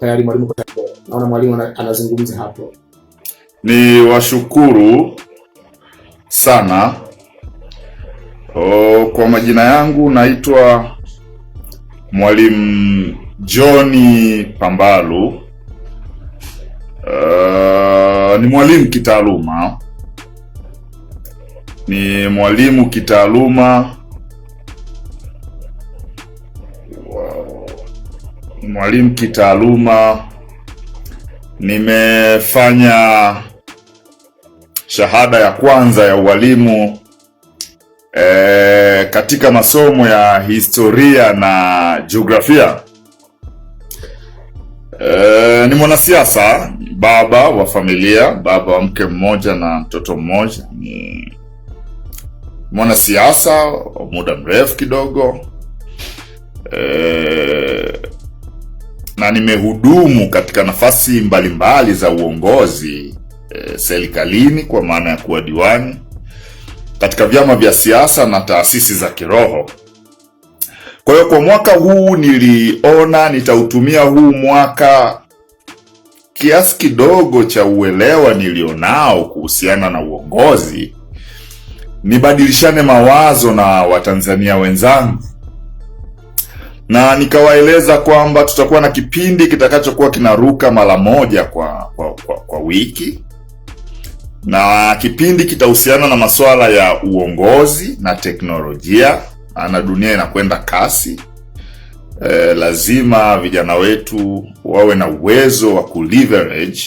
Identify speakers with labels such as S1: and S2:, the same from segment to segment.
S1: tayari mwalimu, naona mwalimu anazungumza hapo.
S2: Ni washukuru sana. Kwa majina yangu naitwa Mwalimu John Pambalu. Ni mwalimu kitaaluma. Ni mwalimu kitaaluma. Mwalimu kitaaluma. Nimefanya shahada ya kwanza ya ualimu katika masomo ya historia na jiografia. Ni mwanasiasa, baba wa familia, baba wa mke mmoja na mtoto mmoja. Ni mwanasiasa wa muda mrefu kidogo, na nimehudumu katika nafasi mbalimbali za uongozi serikalini, kwa maana ya kuwa diwani, katika vyama vya siasa na taasisi za kiroho. Kwa hiyo kwa mwaka huu niliona nitautumia huu mwaka kiasi kidogo cha uelewa nilionao kuhusiana na uongozi, nibadilishane mawazo na Watanzania wenzangu, na nikawaeleza kwamba tutakuwa na kipindi kitakachokuwa kinaruka mara moja kwa wiki, na kipindi kitahusiana na masuala ya uongozi na teknolojia, na dunia inakwenda kasi. Lazima vijana wetu wawe na uwezo wa kuleverage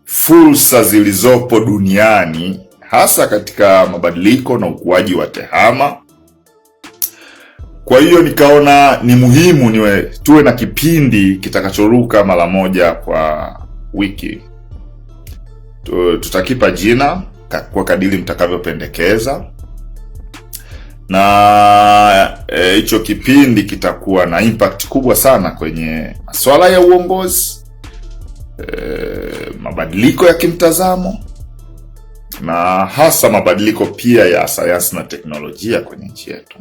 S2: fursa zilizopo duniani, hasa katika mabadiliko na ukuaji wa tehama. Kwa hiyo nikaona ni muhimu tuwe na kipindi kitakachoruka mara moja kwa wiki. Tutakipa jina kwa kadiri mtakavyopendekeza, na hicho kipindi kitakuwa na impact kubwa sana kwenye masuala ya uongozi, mabadiliko ya kimtazamo, na hasa mabadiliko pia ya sayansi na teknolojia kwenye nchi yetu.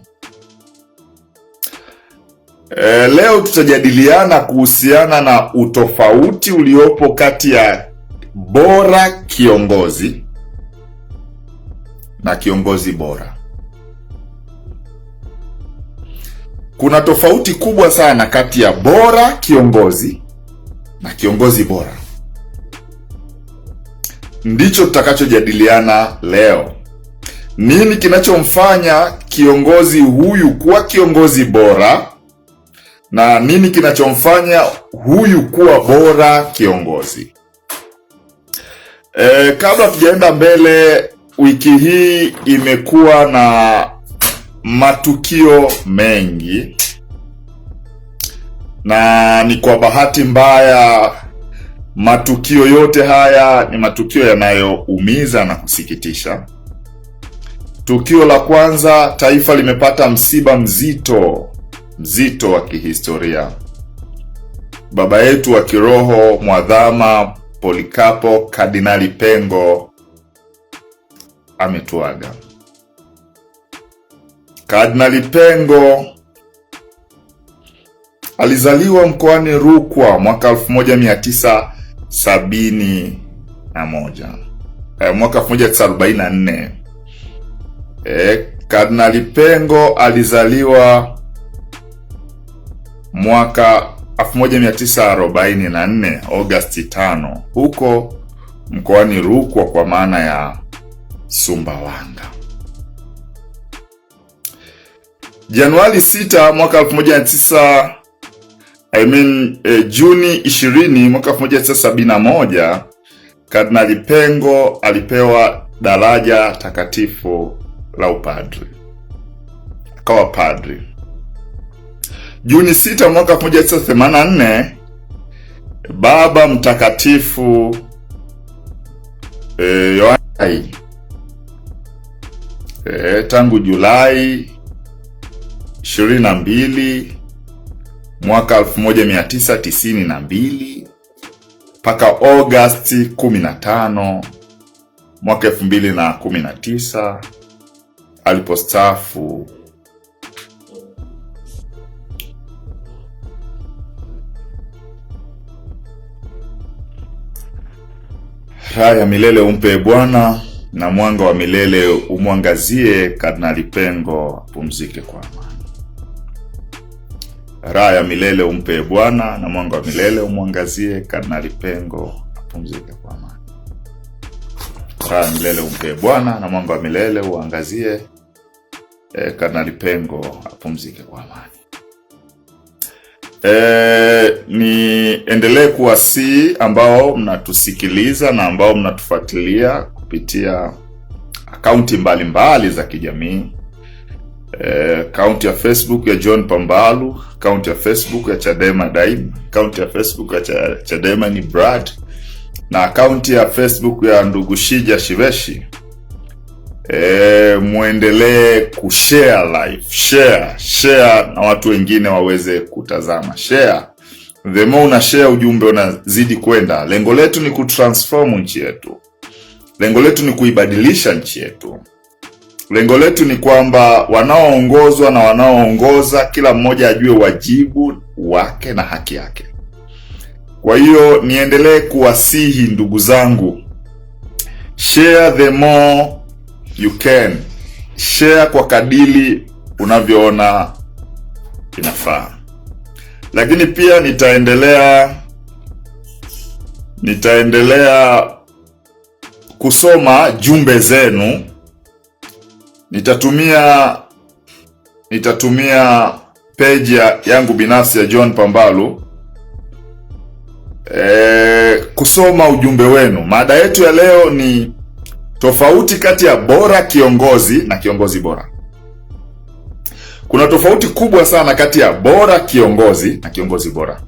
S2: Leo tutajadiliana kuhusiana na utofauti uliopo kati ya bora kiongozi na kiongozi bora. Kuna tofauti kubwa sana kati ya bora kiongozi na kiongozi bora. Ndicho tutakachojadiliana leo. Nini kinachomfanya kiongozi huyu kuwa kiongozi bora, na nini kinachomfanya huyu kuwa bora kiongozi? Kabla tujaenda mbele, wiki hii imekuwa na matukio mengi, na ni kwa bahati mbaya matukio yote haya ni matukio yanayoumiza na kusikitisha. Tukio la kwanza, taifa limepata msiba mzito wa kihistoria. Baba yetu wa kiroho Mwadhama Polikapo Kardinali Pengo ametuaga. Kardinali Pengo alizaliwa mkoani Rukwa mwaka 1971, mwaka 1944. Kardinali Pengo alizaliwa mwaka 1944 Agosti 5 huko mkoani Rukwa, kwa maana ya Sumbawanga. Januari 6 mwaka Juni 20 mwaka 1971 Kardinali Pengo alipewa daraja takatifu la upadri, akawa padri. Juni 6 mwaka 1984 Baba Mtakatifu Yohane tangu Julai 22 mwaka 1992 mpaka Agosti 15 mwaka 2019 alipostaafu Raha ya milele umpe Bwana, na mwanga wa milele umwangazie. Kardinali Pengo apumzike kwa amani. Raha ya milele umpe Bwana, na mwanga wa milele umwangazie. Kardinali Pengo apumzike kwa amani. Raha ya milele umpe Bwana, na mwanga wa milele uangazie. Kardinali Pengo apumzike kwa amani. Niendelee kuwasihi ambao mnatusikiliza na ambao mnatufuatilia kupitia akaunti mbalimbali za kijamii. Akaunti ya Facebook ya John Pambalu, akaunti ya Facebook ya Chadema Daima, akaunti ya Facebook ya Chadema ni Brad, na akaunti ya Facebook ya ndugu Shija Shiveshi. Muendelee kushare live, share na watu wengine waweze kutazama. Share, the more una share ujumbe unazidi kwenda. Lengo letu ni kutransform nchi yetu. Lengo letu ni kuibadilisha nchi yetu. Lengo letu ni kwamba wanaoongozwa na wanaoongoza kila mmoja ajue wajibu wake na haki yake. Kwa hiyo niendelee kuwasihi ndugu zangu, share the more you can. Share kwa kadili unavyoona inafaa. Lakini pia nitaendelea kusoma jumbe zenu. Nitatumia page yangu binafsi ya John Pambalu kusoma ujumbe wenu. Mada yetu ya leo ni tofauti kati ya bora kiongozi na kiongozi bora. Kuna tofauti kubwa sana kati ya bora kiongozi na kiongozi bora.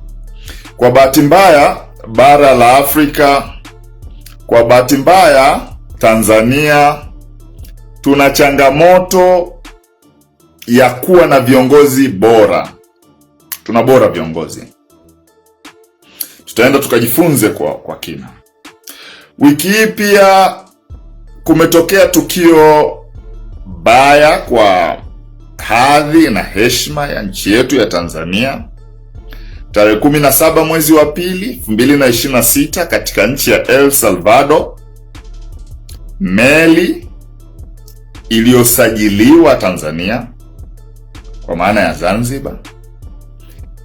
S2: Kwa bahati mbaya, bara la Afrika, kwa bahati mbaya Tanzania, tuna changamoto ya kuwa na viongozi bora. Tuna bora viongozi. Tutaenda tukajifunze kwa kina. Wiki hii pia kumetokea tukio baya kwa hadhi na heshima ya nchi yetu ya Tanzania. Tarehe 17 mwezi wa pili 2026 katika nchi ya El Salvador, meli iliyosajiliwa Tanzania kwa maana ya Zanzibar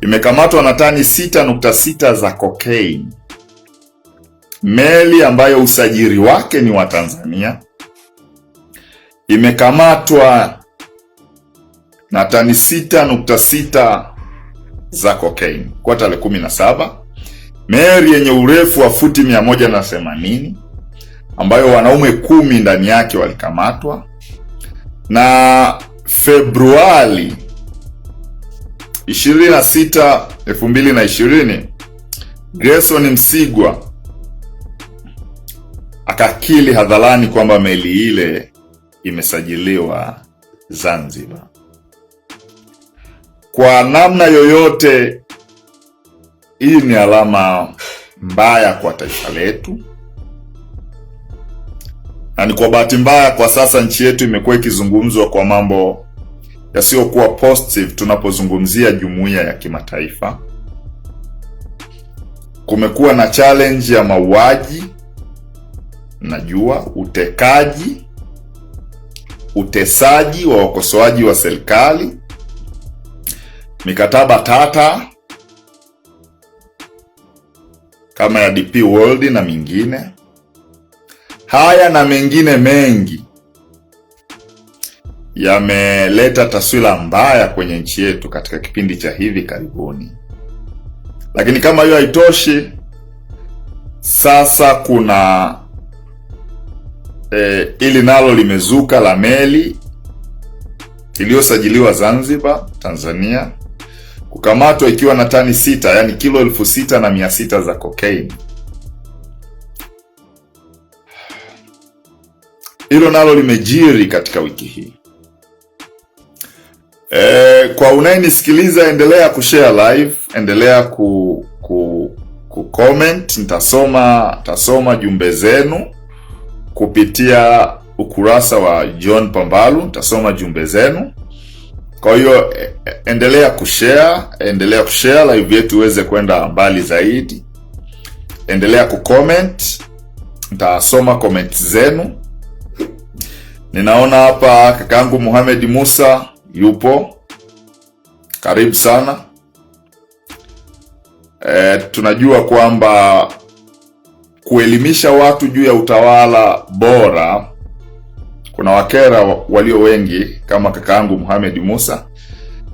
S2: imekamatwa na tani 6.6 za cocaine. Meli ambayo usajili wake ni wa Tanzania imekamatwa na tani 6.6 za cocaine kwa tarehe 17. Meli yenye urefu wa futi 180 ambayo wanaume 10 ndani yake walikamatwa. Na Februari 26, 2020, Gerson Msigwa akakili hadharani kwamba meli ile imesajiliwa Zanzibar. Kwa namna yoyote, hii ni alama mbaya kwa taifa letu. Na ni kwa bahati mbaya kwa sasa nchi yetu imekuwa ikizungumzwa kwa mambo yasiyokuwa positive tunapozungumzia jumuiya ya kimataifa. Kumekuwa na challenge ya mauaji, najua, utekaji, utesaji wa wakosoaji wa serikali, mikataba tata kama ya DP World na mingine. Haya na mengine mengi yameleta taswira mbaya kwenye nchi yetu katika kipindi cha hivi karibuni. Lakini kama hiyo haitoshi, sasa kuna ili nalo limezuka la meli iliyosajiliwa Zanzibar, Tanzania, kukamatwa ikiwa na tani 6, yani kilo 6,600 za cocaine. Hilo nalo limejiri katika wiki hii. Kwa unayenisikiliza, endelea kushare live, endelea ku comment. Nitasoma jumbe zenu kupitia ukurasa wa John Pambalu, nitasoma jumbe zenu. Kwa hiyo endelea kushare live yetu iweze kwenda mbali zaidi. Endelea kucomment, Nitasoma comment zenu. Ninaona hapa kakaangu Mohamed Musa yupo. Karibu sana. Tunajua kwamba kuelimisha watu juu ya utawala bora kuna wakera walio wengi kama kakaangu Mohamed Musa,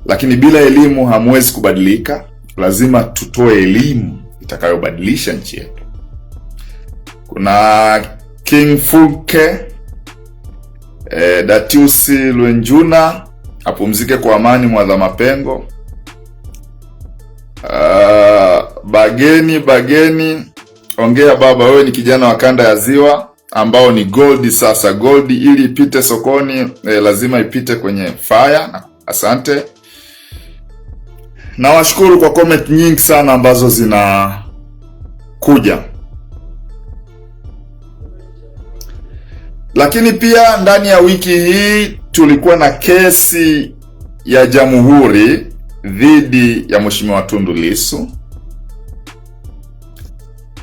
S2: lakini bila elimu hamwezi kubadilika. Lazima tutoe elimu itakayobadilisha nchi yetu. Kuna King Fulke, Datius Lwenjuna apumzike kwa amani Mwadhama Pengo. Bageni ongea baba, wewe ni kijana wa kanda ya Ziwa ambao ni gold. Sasa gold ili ipite sokoni lazima ipite kwenye fire. Asante. Nawashukuru kwa comment nyingi sana ambazo zinakuja. Lakini pia ndani ya wiki hii tulikuwa na kesi ya Jamhuri dhidi ya Mheshimiwa Tundu Lissu,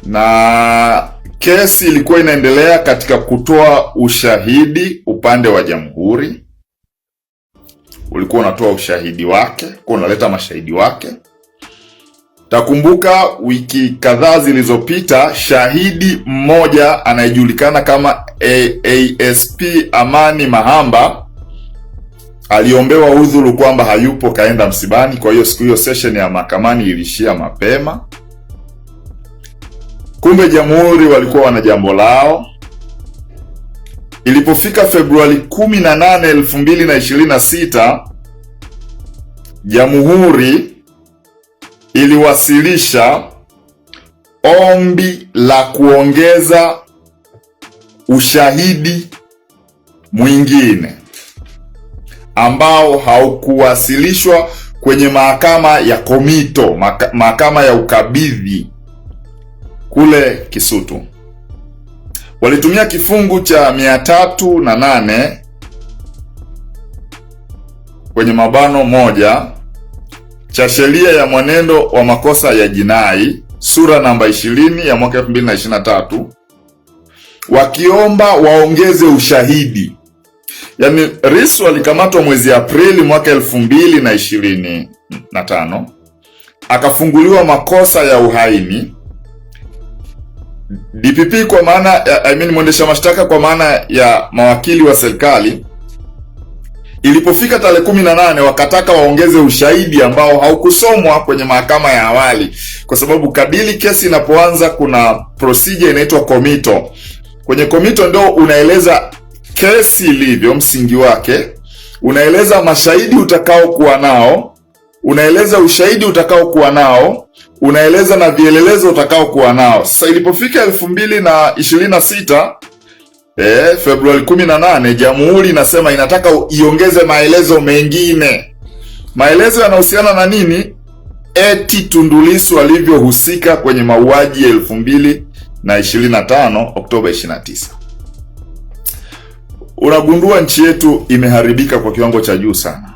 S2: na kesi ilikuwa inaendelea katika kutoa ushahidi. Upande wa Jamhuri ulikuwa unatoa ushahidi wake, ulikuwa unaleta mashahidi wake. Takumbuka wiki kadhaa zilizopita, shahidi mmoja anayejulikana kama ASP Amani Mahamba aliombewa udhuru kwamba hayupo, kaenda msibani. Kwa hiyo siku hiyo session ya mahakamani ilishia mapema. Kumbe Jamhuri walikuwa wana jambo lao. Ilipofika Februari 18, 2026, Jamhuri iliwasilisha ombi la kuongeza ushahidi mwingine ambao haukuwasilishwa kwenye mahakama ya Komito, mahakama ya ukabidhi kule Kisutu. Walitumia kifungu cha 308 kwenye mabano moja cha sheria ya mwenendo wa makosa ya jinai sura namba 20 ya mwaka 2023, wakiomba waongeze ushahidi. Yaani Lissu alikamatwa mwezi Aprili mwaka 2025, akafunguliwa makosa ya uhaini. DPP kwa maana mwendesha mashtaka kwa maana ya mawakili wa serikali, ilipofika tarehe 18 wakataka waongeze ushahidi ambao haukusomwa kwenye mahakama ya awali, kwa sababu kadiri kesi inapoanza kuna procedure inaitwa komito. Kwenye komito ndio unaeleza kesi ilivyo, msingi wake, unaeleza mashahidi utakao kuwa nao, unaeleza ushahidi utakao kuwa nao, unaeleza na vielelezo utakao kuwa nao. Sasa ilipofika 2026 Februari 18, Jamhuri inasema inataka iongeze maelezo mengine. Maelezo yanahusiana na nini? Eti Tundu Lissu alivyohusika kwenye mauaji ya 2025 Oktoba 29. Unagundua nchi yetu imeharibika kwa kiwango cha juu sana.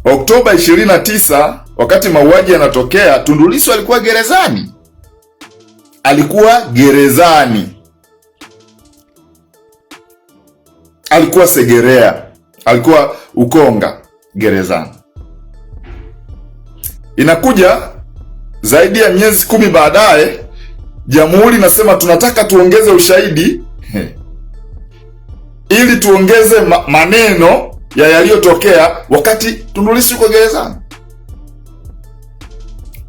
S2: Oktoba 29, wakati mauaji yanatokea, Tundu Lissu alikuwa gerezani. Alikuwa Segerea, alikuwa Ukonga gerezani. Inakuja zaidi ya miezi 10 baadaye, Jamhuri nasema tunataka tuongeze ushahidi ili tuongeze maneno ya yaliyotokea wakati Tundu Lissu yuko gerezani.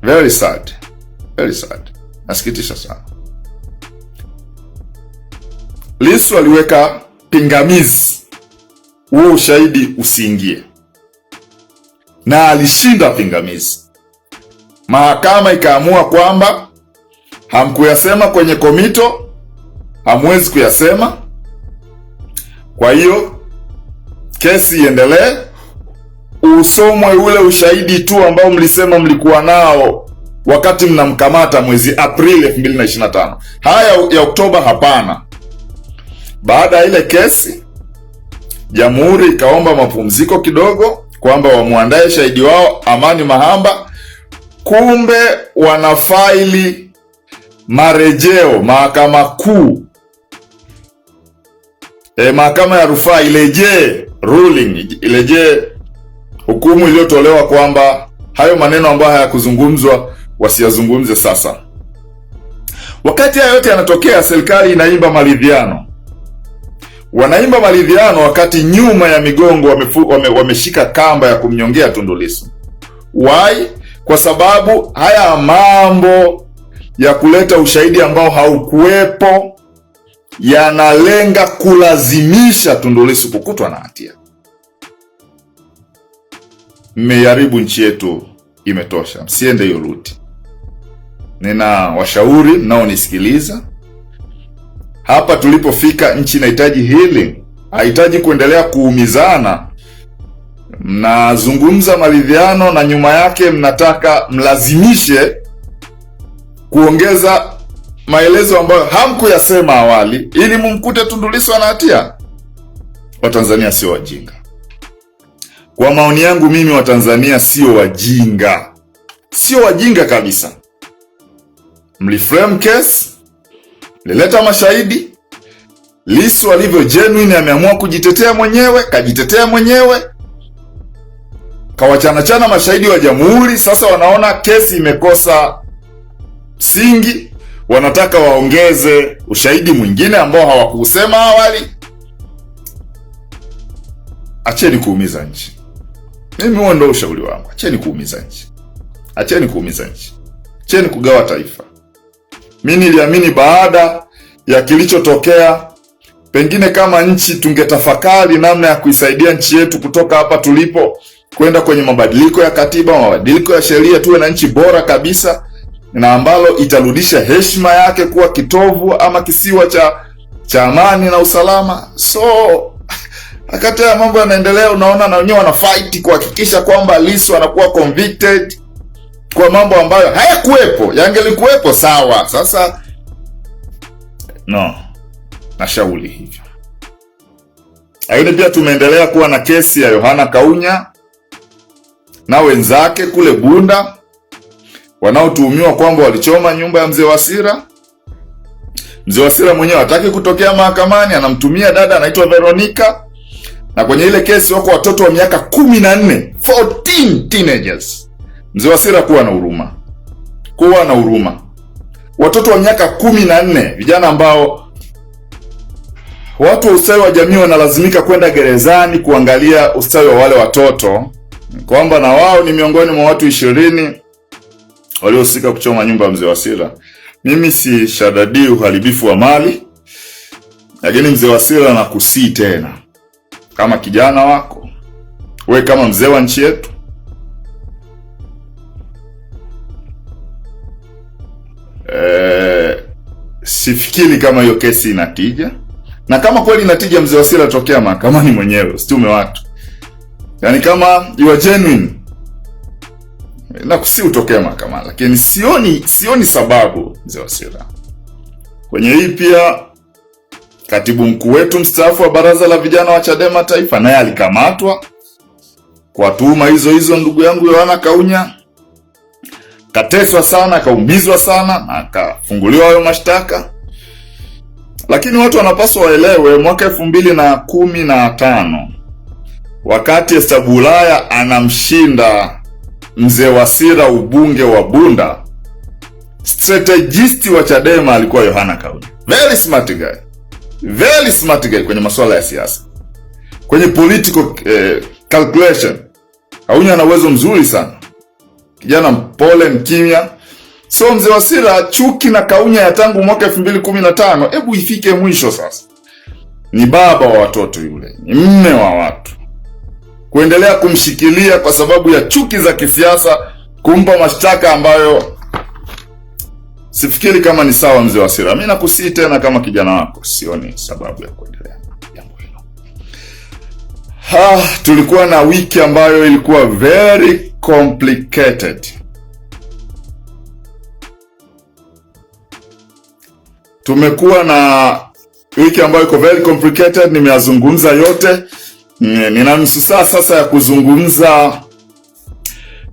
S2: Very sad. Very sad. Nasikitisha sana. Lissu aliweka pingamizi huo ushahidi usiingie, na alishinda pingamizi. Mahakama ikaamua kwamba hamkuyasema kwenye komito, hamwezi kuyasema, kwa hiyo kesi iendelee, usomwe ule ushahidi tu ambao mlisema mlikuwa nao wakati mnamkamata mwezi Aprili 2025. Haya ya Oktoba hapana. Baada ya ile kesi, Jamhuri ikaomba mapumziko kidogo kwamba wamuandae shahidi wao Amani Mahamba. Kumbe wana faili marejeo, mahakama kuu, mahakama ya rufaa ilejee ruling, ilejee hukumu iliyotolewa kwamba hayo maneno ambayo hayakuzungumzwa wasiyazungumze sasa. Wakati haya yote yanatokea, serikali inaimba maridhiano. Wanaimba maridhiano wakati nyuma ya migongo wameshika kamba ya kumnyongea Tundu Lissu. Why? Kwa sababu haya mambo ya kuleta ushahidi ambao haukuwepo yanalenga kulazimisha Tundu Lissu kukutwa na hatia. Mmeharibu nchi yetu, imetosha, msiende hiyo ruti. Nina washauri mnaonisikiliza, hapa tulipofika nchi inahitaji healing, hahitaji kuendelea kuumizana. Mnazungumza maridhiano na nyuma yake mnataka mlazimishe kuongeza maelezo ambayo hamkuyasema awali ili mumkute Tundu Lissu ana hatia. Watanzania sio wajinga. Kwa maoni yangu mimi, Watanzania sio wajinga. Sio wajinga kabisa. Mliframe case, mlileta mashahidi. Lissu alivyo genuine ameamua kujitetea mwenyewe, kajitetea mwenyewe. Kawachanachana mashahidi wa jamhuri. Sasa wanaona kesi imekosa msingi, wanataka waongeze ushahidi mwingine ambao hawakusema awali. Acheni kuumiza nchi. Mimi huo ndio ushauri wangu. Acheni kuumiza nchi. Acheni kuumiza nchi. Acheni kugawa taifa. Mimi niliamini baada ya kilichotokea, pengine kama nchi tungetafakari namna ya kuisaidia nchi yetu kutoka hapa tulipo kwenda kwenye mabadiliko ya katiba, mabadiliko ya sheria, tuwe na nchi bora kabisa na ambalo itarudisha heshima yake kuwa kitovu ama kisiwa cha amani na usalama. So wakati ya mambo yanaendelea, unaona na wenyewe wana fight kuhakikisha kwamba Lissu anakuwa convicted kwa mambo ambayo hayakuwepo. Yangelikuwepo sawa. Sasa no, nashauri hivyo. Lakini pia tumeendelea kuwa na kesi ya Yohana Kaunya na wenzake kule Bunda wanaotuhumiwa kwamba walichoma nyumba ya Mzee Wasira. Mzee Wasira mwenyewe hataki kutokea mahakamani, anamtumia dada anaitwa Veronica. Na kwenye ile kesi wako watoto wa miaka 14, 14 teenagers. Mzee Wasira kuwa na huruma. Kuwa na huruma. Watoto wa miaka 14, vijana ambao watu wa ustawi wa jamii wanalazimika kwenda gerezani kuangalia ustawi wa wale watoto, kwamba na wao ni miongoni mwa watu 20 waliohusika kuchoma nyumba ya Mzee Wasira. Mimi si shadadi uharibifu wa mali, lakini Mzee Wasira nakusii tena, kama kijana wako, we kama mzee wa nchi yetu, sifikiri kama hiyo kesi inatija. Na kama kweli inatija, Mzee Wasira atokea mahakamani mwenyewe, usitume watu. Yaani kama you are genuine, nakusii utokea mahakamani, lakini sioni sababu Mzee Wasira. Kwenye hii pia katibu mkuu wetu mstaafu wa baraza la vijana wa Chadema Taifa naye alikamatwa kwa tuhuma hizo. Ndugu yangu Yohana Kaunya kateswa sana, akaumizwa sana na akafunguliwa hayo mashtaka. Lakini watu wanapaswa waelewe, mwaka 2015 wakati Esther Bulaya anamshinda Mzee Wasira ubunge wa Bunda, strategist wa Chadema alikuwa Yohana Kaunya. Very smart guy. Very smart guy kwenye masuala ya siasa. Kwenye political calculation. Kaunya ana uwezo mzuri sana. Kijana mpole, mkimya. So Mzee Wasira chuki na Kaunya ya tangu mwaka 2015, hebu ifike mwisho sasa. Ni baba wa watoto yule, ni mme wa watu. Kuendelea kumshikilia kwa sababu ya chuki za kisiasa, kumpa mashtaka ambayo sifikiri kama ni sawa. Mzee Wasira, mimi nakusii tena kama kijana wako, sioni sababu ya kuendelea jambo hilo. Tulikuwa na wiki ambayo ilikuwa very complicated. Tumekuwa na wiki ambayo iko very complicated, nimeyazungumza yote. Nina nusu saa sasa ya kuzungumza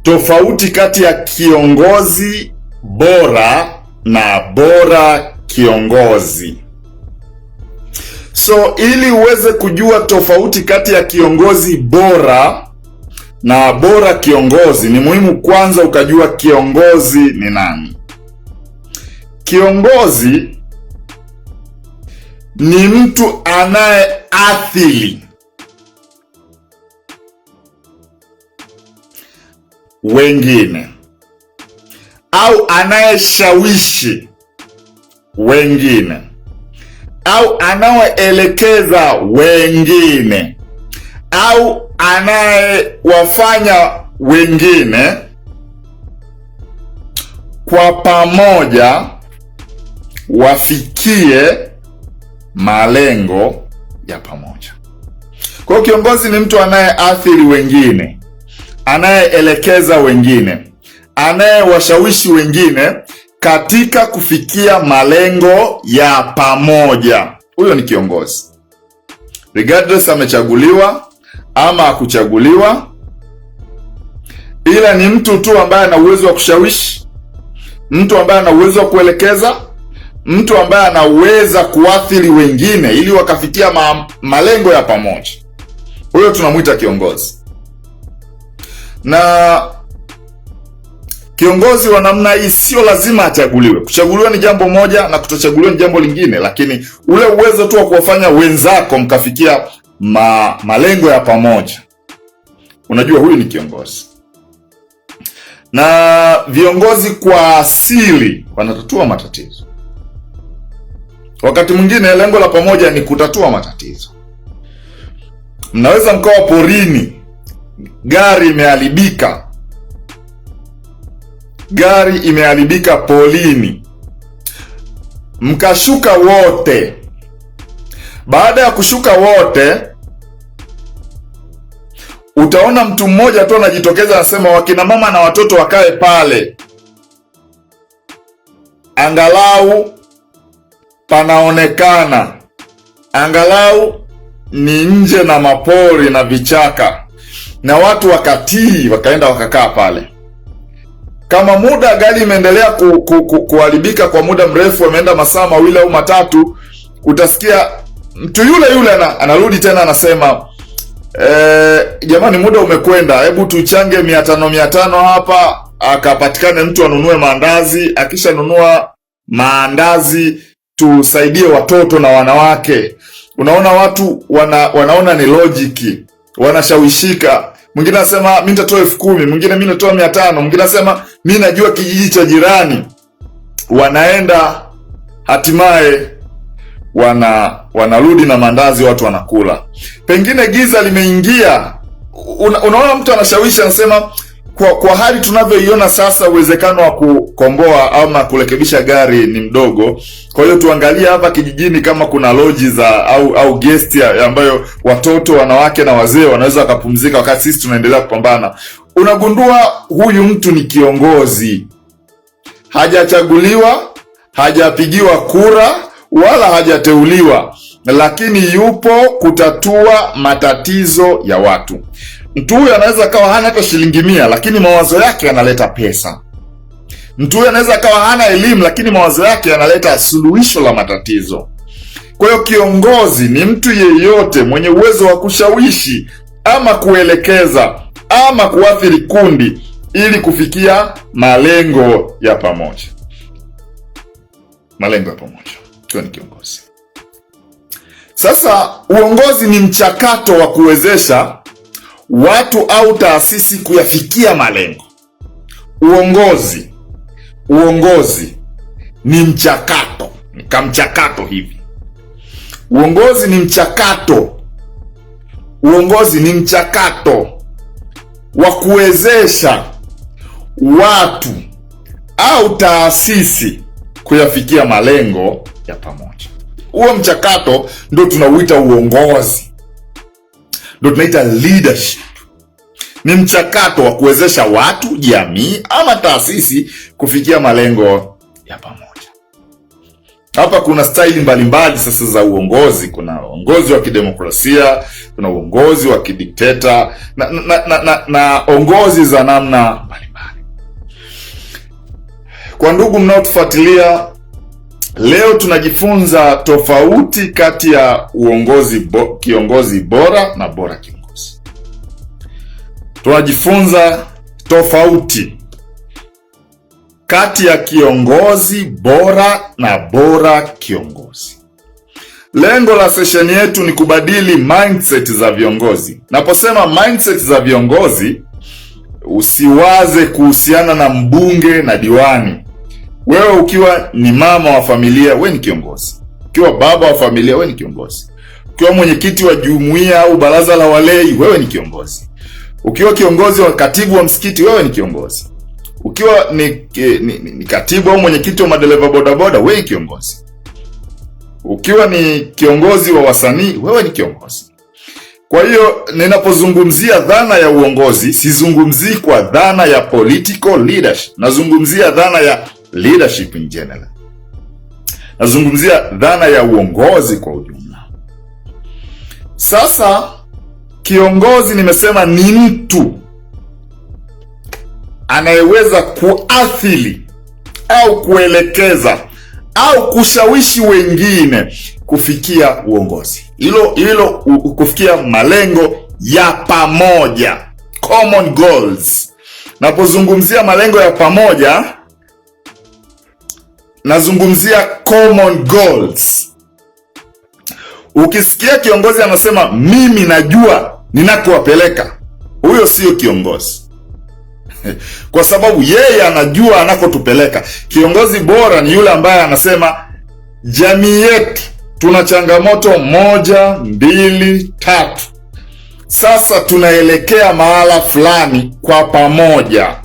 S2: tofauti kati ya kiongozi bora na bora kiongozi. So ili uweze kujua tofauti kati ya kiongozi bora na bora kiongozi, ni muhimu kwanza ukajua kiongozi ni nani. Kiongozi ni mtu anayeathiri wengine au anayeshawishi wengine au anayeelekeza wengine au anayewafanya wengine kwa pamoja wafikie malengo ya pamoja. Kwa hiyo kiongozi ni mtu anayeathiri wengine, anayeelekeza wengine, anayewashawishi wengine katika kufikia malengo ya pamoja. Huyo ni kiongozi, regardless amechaguliwa ama hakuchaguliwa, ila ni mtu tu ambaye ana uwezo wa kushawishi, mtu ambaye ana uwezo wa kuelekeza, mtu ambaye anaweza kuathiri wengine ili wakafikia malengo ya pamoja. Huyo tunamwita kiongozi. Na kiongozi wa namna hii sio lazima achaguliwe. Kuchaguliwa ni jambo moja na kutochaguliwa ni jambo lingine, lakini ule uwezo tu wa kuwafanya wenzako mkafikia malengo ya pamoja, unajua huyu ni kiongozi. Na viongozi kwa asili wanatatua matatizo. Wakati mwingine lengo la pamoja ni kutatua matatizo. Mnaweza mkawa porini, gari imeharibika polini, mkashuka wote. Baada ya kushuka wote, utaona mtu mmoja tu anajitokeza anasema wakina mama na watoto wakae pale, angalau panaonekana, angalau ni nje na mapori na vichaka, na watu wakatii, wakaenda wakakaa pale. Kama muda gari imeendelea kuharibika kwa muda mrefu, ameenda masaa mawili au matatu, utasikia mtu yule anarudi tena anasema jamani, muda umekwenda, hebu tuchange 500 hapa, akapatikane mtu anunue maandazi. Akishanunua maandazi, tusaidie watoto na wanawake. Unaona watu wanaona ni logiki, wanashawishika. Mwingine anasema mimi nitatoa 10,000, mwingine mimi nitatoa 500, mwingine anasema mimi najua kijiji cha jirani. Wanaenda, hatimaye wanarudi na mandazi, watu wanakula. Pengine giza limeingia. Unaona mtu anashawishi, anasema kwa hali tunavyoiona sasa, uwezekano wa kukomboa ama kurekebisha gari ni mdogo. Kwa hiyo tuangalie hapa kijijini kama kuna loji za au guest ambayo watoto, wanawake na wazee wanaweza wakapumzika wakati sisi tunaendelea kupambana. Unagundua huyu mtu ni kiongozi. Hajachaguliwa, hajapigiwa kura, wala hajateuliwa, lakini yupo kutatua matatizo ya watu. Mtu huyu anaweza kawa hana hata shilingi 100, lakini mawazo yake yanaleta pesa. Mtu huyu anaweza kawa hana elimu, lakini mawazo yake yanaleta suluhisho la matatizo. Kwa hiyo kiongozi ni mtu yeyote mwenye uwezo wa kushawishi ama kuelekeza ama kuathiri kundi ili kufikia malengo ya pamoja. Malengo ya pamoja. Ni kiongozi. Sasa uongozi ni mchakato wa kuwezesha watu au taasisi kuyafikia malengo. Uongozi ni mchakato, ni kamchakato hivi. Uongozi ni mchakato wa kuwezesha watu au taasisi kuyafikia malengo ya pamoja. Huo mchakato ndio tunauita uongozi, ndio tunaita leadership. Ni mchakato wa kuwezesha watu, jamii ama taasisi kufikia malengo ya pamoja. Hapa kuna staili mbalimbali sasa za uongozi. Kuna uongozi wa kidemokrasia, kuna uongozi wa kidikteta na ongozi za namna mbalimbali. Kwa ndugu mnaotufuatilia, leo tunajifunza tofauti kati ya kiongozi bora na bora kiongozi. Tunajifunza tofauti kati ya kiongozi bora na bora kiongozi. Lengo la session yetu ni kubadili mindset za viongozi. Naposema mindset za viongozi, usiwaze kuhusiana na mbunge na diwani. Wewe ukiwa ni mama wa familia, wewe ni kiongozi. Ukiwa baba wa familia, wewe ni kiongozi. Ukiwa mwenyekiti wa jumuiya au baraza la walei, wewe ni kiongozi. Ukiwa kiongozi wa katibu wa msikiti, wewe ni kiongozi. Ukiwa ni katibu au mwenyekiti wa madereva bodaboda, wewe ni kiongozi. Ukiwa ni kiongozi wa wasanii, wewe ni kiongozi. Kwa hiyo ninapozungumzia dhana ya uongozi, sizungumzii kwa dhana ya political leadership. Nazungumzia dhana ya leadership in general. Nazungumzia dhana ya uongozi kwa ujumla. Sasa kiongozi, nimesema ni mtu anayeweza kuathiri au kuelekeza au kushawishi wengine kufikia uongozi. Hilo kufikia malengo ya pamoja, common goals. Napozungumzia malengo ya pamoja, nazungumzia common goals. Ukisikia kiongozi anasema mimi najua ninakowapeleka, huyo sio kiongozi. Kwa sababu yeye anajua anakotupeleka. Kiongozi bora ni yule ambaye anasema jamii yetu tuna changamoto 1, 2, 3. Sasa tunaelekea mahala fulani kwa pamoja.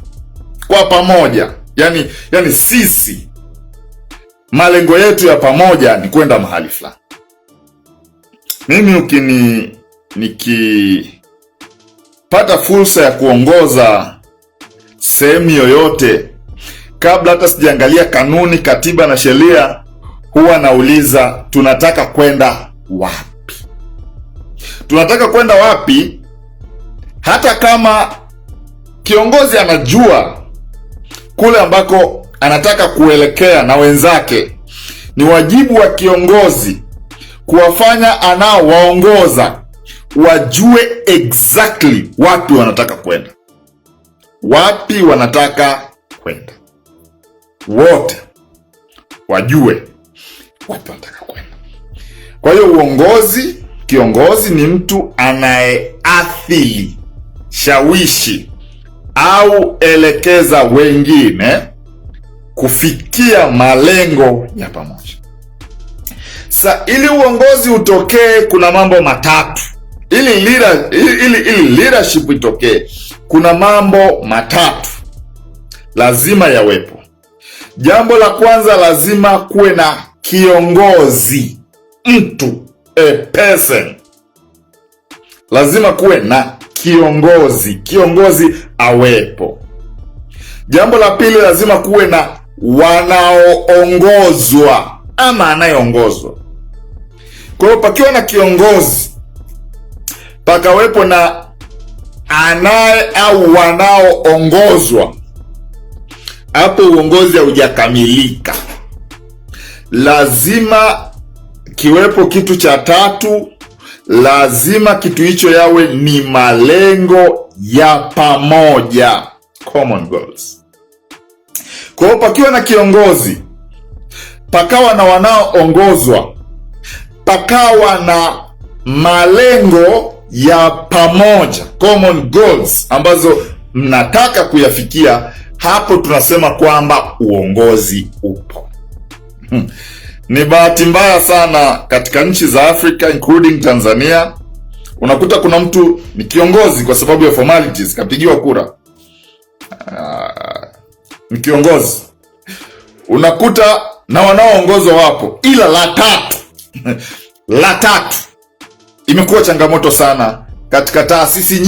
S2: Kwa pamoja. Yani sisi malengo yetu ya pamoja ni kwenda mahali fulani. Mimi nikipata fursa ya kuongoza sehemu yoyote, kabla hata sijaangalia kanuni, katiba na sheria, huwa nauliza tunataka kwenda wapi? Tunataka kwenda wapi? Hata kama kiongozi anajua kule ambako anataka kuelekea na wenzake, ni wajibu wa kiongozi kuwafanya anaowaongoza wajue exactly wapi wanataka kwenda. Wapi wanataka kwenda. Wote wajue wapi wanataka kwenda. Kwa hiyo kiongozi ni mtu anayeathiri, shawishi au elekeza wengine kufikia malengo ya pamoja. Ili uongozi utokee, kuna mambo matatu. Ili leadership itokee, kuna mambo matatu lazima yawepo. Jambo la kwanza, lazima kuwe na kiongozi, mtu, a person. Lazima kuwe na kiongozi awepo. Jambo la pili, lazima kuwe na wanaoongozwa ama anayeongozwa. Kwa hiyo pakiwa na kiongozi, pakawepo na anaye au wanaoongozwa, hapo uongozi haujakamilika. Lazima kiwepo kitu cha tatu. Lazima kitu hicho yawe ni malengo ya pamoja, common goals. Kwa hiyo pakiwa na kiongozi, pakawa na wanaoongozwa, pakawa na malengo ya pamoja, common goals, ambazo mnataka kuyafikia, hapo tunasema kwamba uongozi upo. Ni bahati mbaya sana katika nchi za Afrika including Tanzania, unakuta kuna mtu ni kiongozi kwa sababu ya formalities, kapigiwa kura, ni kiongozi. Unakuta na wanaoongozwa wapo, ila la tatu imekuwa changamoto sana katika taasisi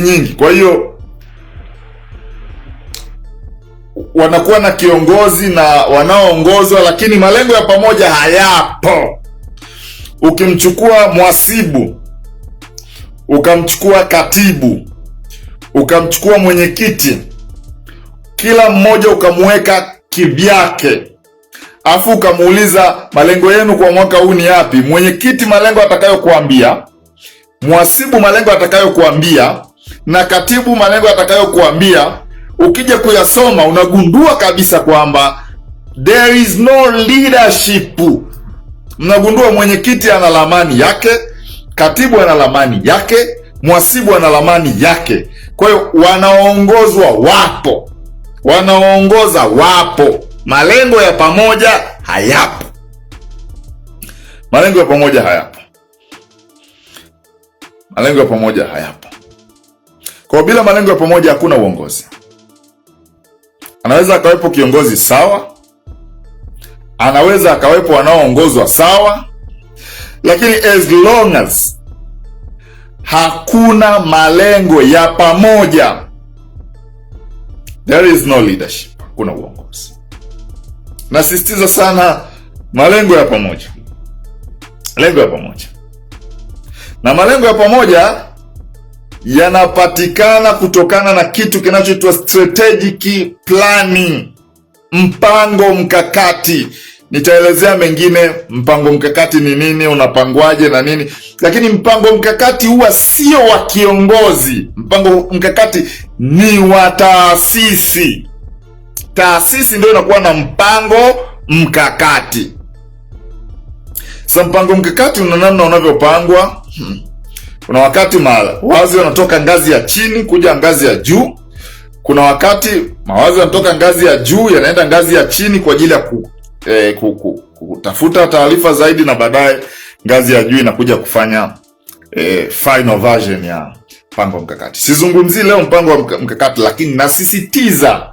S2: nyingi. Kwa hiyo wanakuwa na kiongozi na wanaoongozwa, lakini malengo ya pamoja hayapo. Ukimchukua mhasibu, ukamchukua katibu, ukamchukua mwenyekiti, kila mmoja ukamweka kivyake, afu ukamuuliza malengo yenu kwa mwaka huu ni yapi? Mwenyekiti malengo atakayokuambia, mhasibu malengo atakayokuambia, na katibu malengo atakayokuambia, ukija kuyasoma unagundua kabisa kwamba there is no leadership. Mnagundua mwenyekiti ana ramani yake, katibu ana ramani yake, mhasibu ana ramani yake. Kwa hiyo wanaoongozwa wapo, wanaoongoza wapo, malengo ya pamoja hayapo. Malengo ya pamoja hayapo. Malengo ya pamoja hayapo. Kwa bila malengo ya pamoja hakuna uongozi. Anaweza akawepo kiongozi sawa, anaweza akawepo wanaoongozwa sawa, lakini as long as hakuna malengo ya pamoja, there is no leadership, hakuna uongozi. Nasisitiza sana malengo ya pamoja. Malengo ya pamoja. Na malengo ya pamoja yanapatikana kutokana na kitu kinachoitwa strategic planning, mpango mkakati. Nitaelezea mengine, mpango mkakati ni nini, unapangwaje na nini, lakini mpango mkakati huwa sio wa kiongozi. Mpango mkakati ni wa taasisi. Taasisi ndio inakuwa na mpango mkakati. Sasa mpango mkakati una namna unavyopangwa. Kuna wakati mawazo yanatoka ngazi ya chini kuja ngazi ya juu. Kuna wakati mawazo yanatoka ngazi ya juu yanaenda ngazi ya chini kwa ajili ya kutafuta taarifa zaidi, na baadaye ngazi ya juu inakuja kufanya final version ya mpango mkakati. Sizungumzii leo mpango wa mkakati, lakini nasisitiza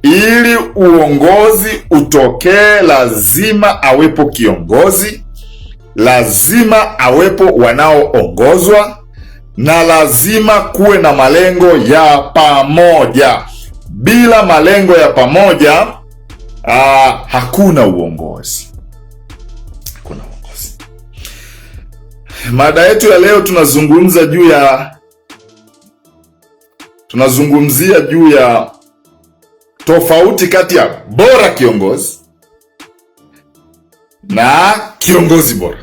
S2: ili uongozi utokee lazima awepo kiongozi, lazima awepo wanaoongozwa, na lazima kuwe na malengo ya pamoja. Bila malengo ya pamoja hakuna uongozi. Hakuna uongozi. Mada yetu ya leo tunazungumzia juu ya tofauti kati ya bora kiongozi na kiongozi bora.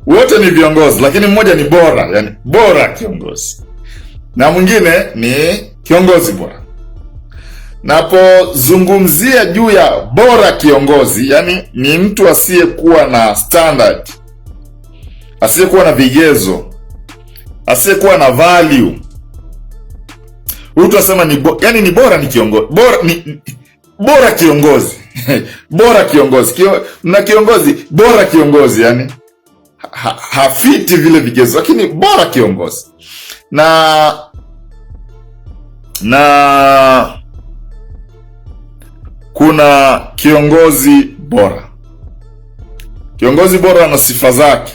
S2: Wote ni viongozi, lakini mmoja ni bora, yani bora kiongozi, na mwingine ni kiongozi bora. Napozungumzia juu ya bora kiongozi, yani ni mtu asiyekuwa na standard, asiyekuwa na vigezo, asiyekuwa na value. Huyu tunasema ni yani ni bora, ni kiongozi bora, ni bora kiongozi. Bora kiongozi. Na kiongozi bora kiongozi, yani hafiti vile vigezo, lakini bora kiongozi. Na kuna kiongozi bora. Kiongozi bora ana sifa zake.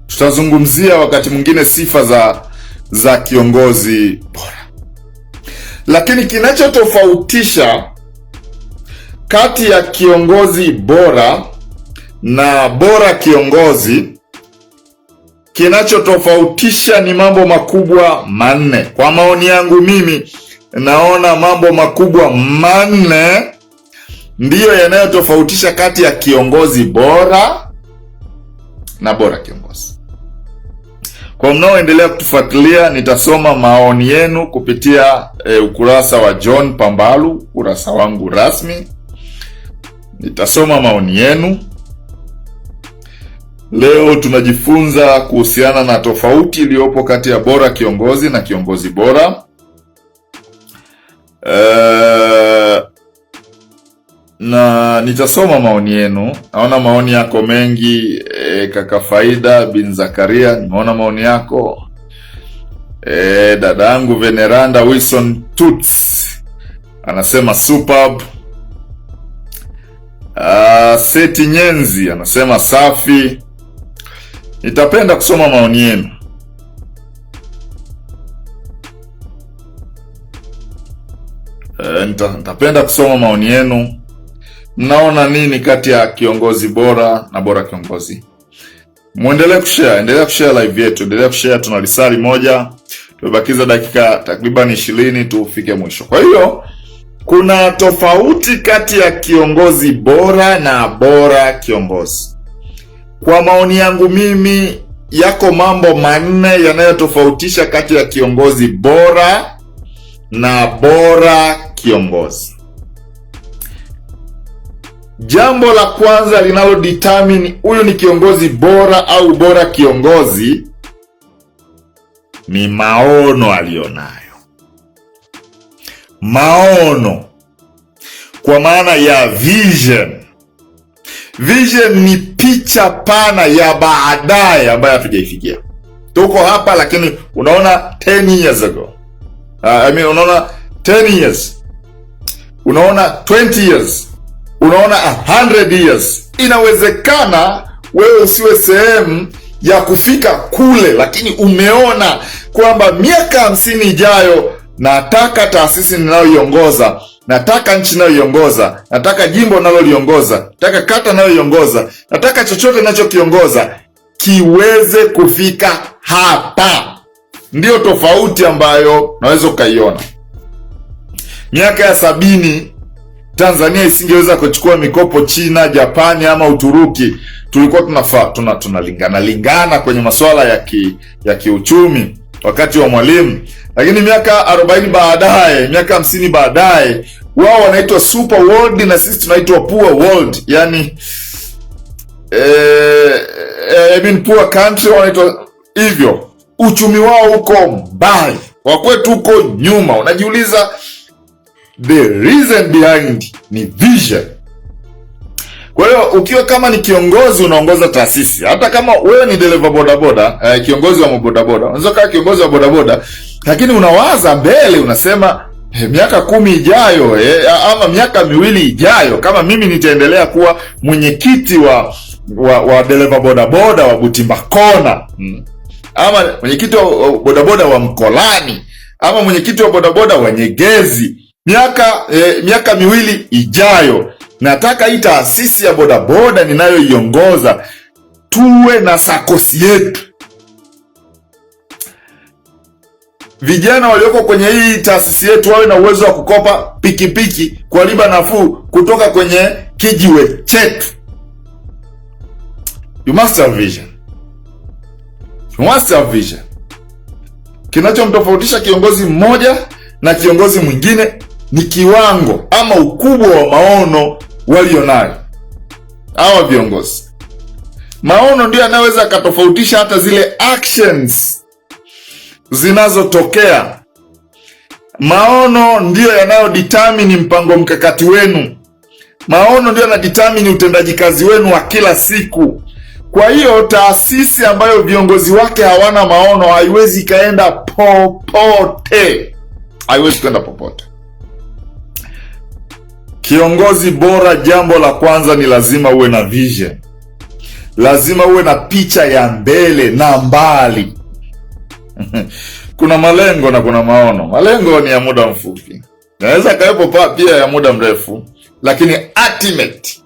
S2: Tutazungumzia wakati mwingine sifa za kiongozi bora. Lakini kinachotofautisha kati ya kiongozi bora na bora kiongozi, kinachotofautisha ni mambo makubwa manne. Kwa maoni yangu mimi naona mambo makubwa manne ndiyo yanayotofautisha kati ya kiongozi bora na bora kiongozi. Kwa mnaoendelea kutufuatilia, nitasoma maoni yenu kupitia ukurasa wa John Pambalu, ukurasa wangu rasmi. Nitasoma maoni yenu. Leo tunajifunza kuhusiana na tofauti iliyopo kati ya bora kiongozi na kiongozi bora. Na nitasoma maoni yenu. Naona maoni yako mengi. Kaka Faida bin Zakaria, nimeona maoni yako. Dadangu Veneranda Wilson Tuts anasema superb. Seti Nyenzi anasema safi. Nitapenda kusoma maoni yenu. Nitapenda kusoma maoni yenu. Mnaona nini kati ya kiongozi bora na bora kiongozi? Muendelee kushare, endelea kushare live yetu, endelea kushare. Tuna risali moja, tumebakiza dakika takriban 20 tufike mwisho. Kwa hiyo kuna tofauti kati ya kiongozi bora na bora kiongozi. Kwa maoni yangu mimi, yako mambo manne yanayotofautisha kati ya kiongozi bora na bora kiongozi. Jambo la kwanza linalo determine huyu ni kiongozi bora au bora kiongozi ni maono alionayo. Maono kwa maana ya vision. Vision ni picha pana ya baadaye ambayo hatujaifikia. Tuko hapa lakini unaona 10 years ago. Unaona 10 years. Unaona 20 years. Unaona 100 years. Inawezekana wewe usiwe sehemu ya kufika kule, lakini umeona kwamba miaka 50 ijayo nataka taasisi ninayoiongoza, nataka nchi ninayoiongoza, nataka jimbo ninaloliongoza, nataka kata ninayoiongoza, nataka chochote ninachokiongoza kiweze kufika hapa. Ndiyo tofauti ambayo naweza ukaiona. Miaka ya 70 Tanzania isingeweza kuchukua mikopo China, Japani ama Uturuki. Tulikuwa tunalingana kwenye masuala ya kiuchumi wakati wa Mwalimu. Lakini miaka 40 baadaye, miaka 50 baadaye, wao wanaitwa super world na sisi tunaitwa poor world. Yani poor country wanaitwa hivyo. Uchumi wao uko mbali, wa kwetu uko nyuma. Unajiuliza the reason behind ni vision. Kwa hiyo ukiwa kama ni kiongozi unaongoza taasisi, hata kama wewe ni dereva bodaboda, kiongozi wa bodaboda, unaweza kuwa kiongozi wa bodaboda, lakini unawaza mbele, unasema miaka 10 ijayo, ama miaka 2 ijayo, kama mimi nitaendelea kuwa mwenyekiti wa dereva bodaboda wa Butimbakona, ama mwenyekiti wa bodaboda wa Mkolani, ama mwenyekiti wa bodaboda wa Nyegezi, miaka 2 ijayo nataka hii taasisi ya bodaboda ninayoiongoza tuwe na sakosi yetu. Vijana walioko kwenye hii taasisi yetu wawe na uwezo wa kukopa pikipiki kwa riba nafuu kutoka kwenye kijiwe chetu. You must have vision. You must have vision. Kinachomtofautisha kiongozi mmoja na kiongozi mwingine ni kiwango ama ukubwa wa maono walionayo hawa viongozi. Maono ndio yanaweza katofautisha hata zile actions zinazotokea. Maono ndio yanayo determine mpango mkakati wenu. Maono ndio yanadetermine utendaji kazi wenu wa kila siku. Kwa hiyo taasisi ambayo viongozi wake hawana maono haiwezi kaenda popote. Haiwezi kwenda popote. Kiongozi bora, jambo la kwanza ni lazima uwe na vision. Lazima uwe na picha ya mbele na mbali. Kuna malengo na kuna maono. Malengo ni ya muda mfupi, naweza kawepo pia ya muda mrefu, lakini ultimate,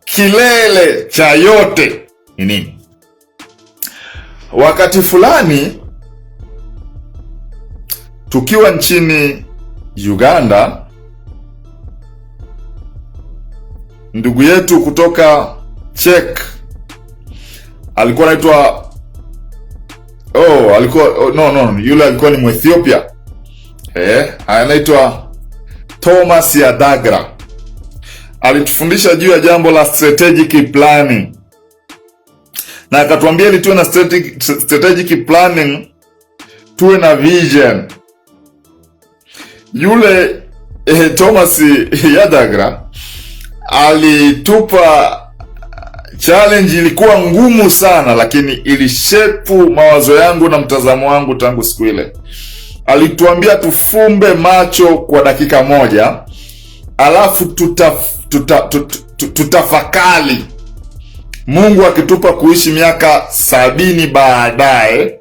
S2: kilele cha yote ni nini? Wakati fulani tukiwa nchini Uganda, ndugu yetu kutoka Czech alikuwa anaitwa yule alikuwa ni Mwethiopia, anaitwa Thomas Yadagra. Alitufundisha juu ya jambo la strategic planning, na akatuambia ili tuwe na strategic planning tuwe na vision. Yule Thomas Yadagra alitupa challenge, ilikuwa ngumu sana, lakini ilishepu mawazo yangu na mtazamo wangu tangu siku ile. Alituambia tufumbe macho kwa dakika 1, alafu tutafakari Mungu akitupa kuishi miaka 70 baadaye,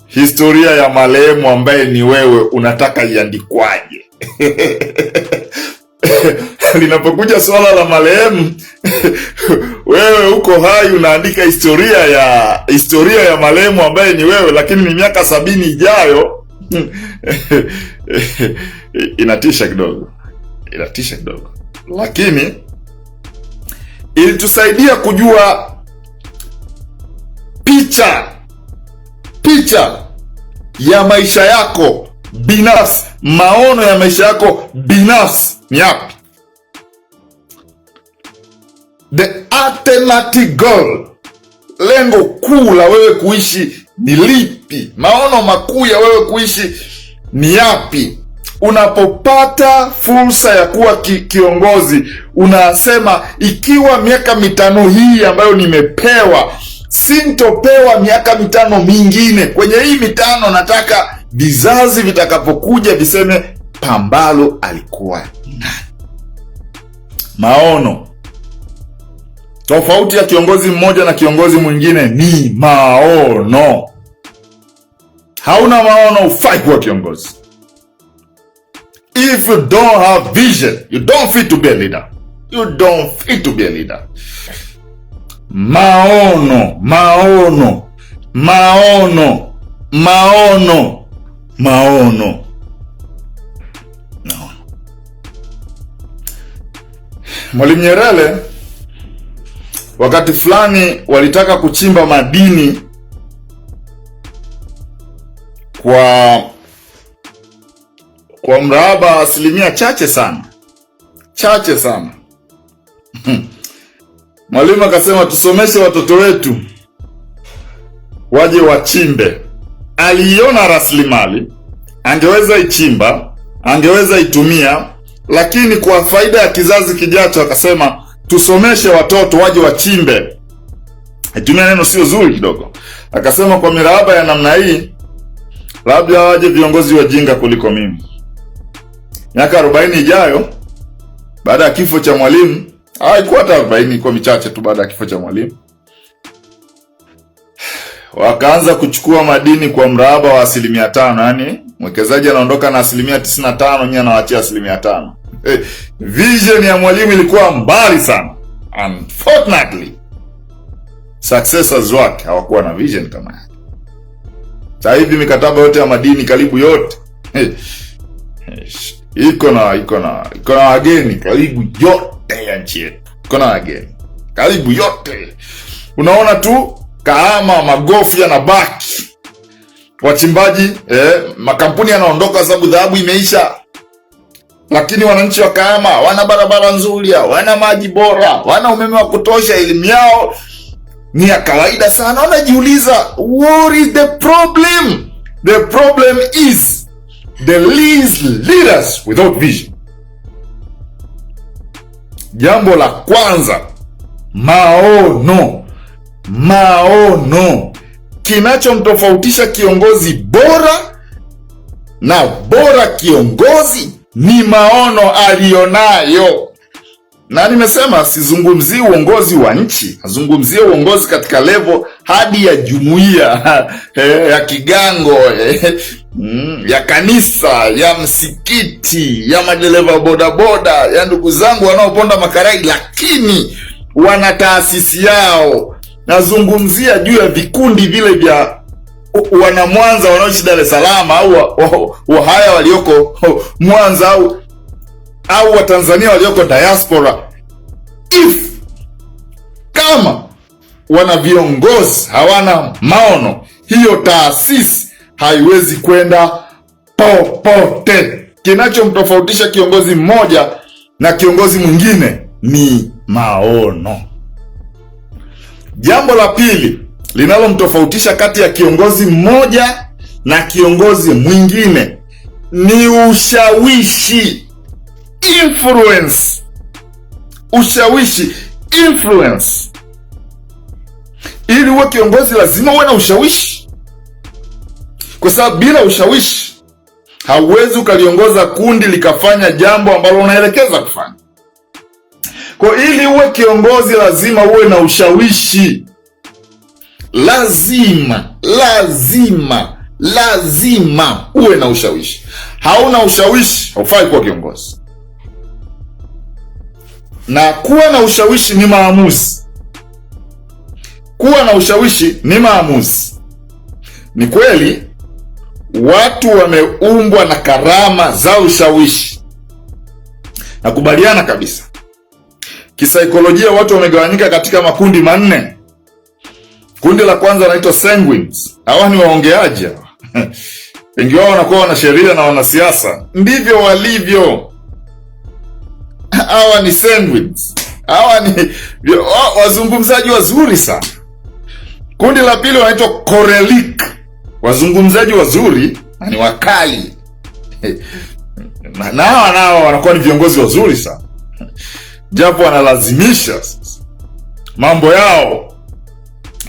S2: historia ya marehemu ambaye ni wewe unataka iandikwaje? linapokuja swala la marehemu wewe uko hai unaandika historia ya marehemu ambaye ni wewe, lakini ni miaka 70 ijayo. Inatisha kidogo, lakini ilitusaidia kujua picha ya maisha yako binafsi, maono ya maisha yako binafsi ni yapi? The ultimate goal, lengo kuu la wewe kuishi ni lipi? Maono makuu ya wewe kuishi ni yapi? Unapopata fursa ya kuwa kiongozi, unasema ikiwa miaka 5 hii ambayo nimepewa, sintopewa miaka 5 mingine. Kwenye hii 5 nataka vizazi vitakapokuja viseme Pambalo alikuwa nani? Maono. Tofauti ya kiongozi mmoja na kiongozi mwingine ni maono. Hauna maono hufai kuwa kiongozi. If you don't have vision, you don't fit to be a leader. You don't fit to be a leader. Maono. Mwalimu Nyerere wakati fulani walitaka kuchimba madini kwa mraba asilimia chache sana. Mwalimu akasema tusomeshe watoto wetu waje wachimbe. Aliiona rasilimali, angeweza ichimba, angeweza itumia, lakini kwa faida ya kizazi kijacho akasema tusomeshe watoto waje wachimbe. Itumia neno sio zuri kidogo. Akasema kwa miraba ya namna hii labda waje viongozi wajinga kuliko mimi. Miaka 40 ijayo baada ya kifo cha Mwalimu, haikuwa hata 40, kwa michache tu baada ya kifo cha Mwalimu, wakaanza kuchukua madini kwa mraba wa 5%. Yani mwekezaji anaondoka na 95%, nyinyi anawaachia 5%. Vision ya Mwalimu ilikuwa mbali sana. Unfortunately, successors wake hawakuwa na vision kama yake. Sasa hivi mikataba yote ya madini karibu yote iko na wageni karibu yote ya nchi yetu. Iko na wageni karibu yote. Unaona tu Kahama magofu yanabaki. Wachimbaji makampuni yanaondoka sababu dhahabu imeisha. Lakini wananchi wa Kahama wana barabara nzuri, wana maji bora, wana umeme wa kutosha, elimu yao ni ya kawaida sana. Unajiuliza, what is the problem? The problem is the leaders without vision. Jambo la kwanza, maono. Kinachomtofautisha kiongozi bora na bora kiongozi ni maono alionayo. Na nimesema sizungumzii uongozi wa nchi, nazungumzia uongozi katika level hadi ya jumuiya, ya kigango, ya kanisa, ya msikiti, ya madereva bodaboda, ya ndugu zangu wanaoponda makarai lakini wana taasisi yao. Nazungumzia juu ya vikundi vile vya wana Mwanza wanaoishi Dar es Salaam, au Wahaya walioko Mwanza, au Watanzania walioko diaspora. Kama wana viongozi hawana maono, hiyo taasisi haiwezi kwenda popote. Kinachomtofautisha kiongozi mmoja na kiongozi mwingine ni maono. Jambo la pili linalomtofautisha kati ya kiongozi mmoja na kiongozi mwingine ni ushawishi, influence. Ili uwe kiongozi lazima uwe na ushawishi, kwa sababu bila ushawishi hauwezi ukaliongoza kundi likafanya jambo ambalo unaelekeza kufanya. Kwa ili uwe kiongozi lazima uwe na ushawishi. Lazima uwe na ushawishi. Hauna ushawishi haufai kuwa kiongozi. Na kuwa na ushawishi ni maamuzi. Kuwa na ushawishi ni maamuzi. Ni kweli watu wameumbwa na karama za ushawishi. Nakubaliana kabisa. Kisaikolojia watu wamegawanyika katika makundi manne. Kundi la kwanza wanaitwa sanguines. Hawa ni waongeaji hawa. Wengi wao wanakuwa wanasheria na wanasiasa. Ndivyo walivyo. Hawa ni sanguines. Hawa ni wazungumzaji wazuri sana. Kundi la pili wanaitwa choleric. Wazungumzaji wazuri na ni wakali. Na hawa nao wanakuwa ni viongozi wazuri sana. Japo wanalazimisha mambo yao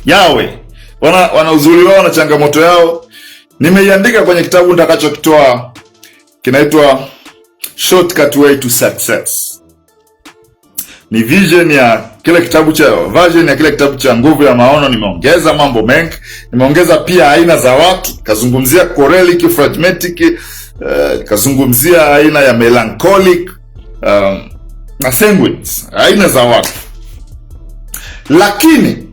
S2: yawe. Wana uzuri wao na changamoto yao. Nimeiandika kwenye kitabu nitakachokitoa, kinaitwa Shortcut Way to Success. Ni version ya kile kitabu cha Nguvu ya Maono. Nimeongeza mambo mengi, nimeongeza pia aina za watu, kazungumzia choleric, phlegmatic, kazungumzia aina ya melancholic na sanguines, aina za watu. Lakini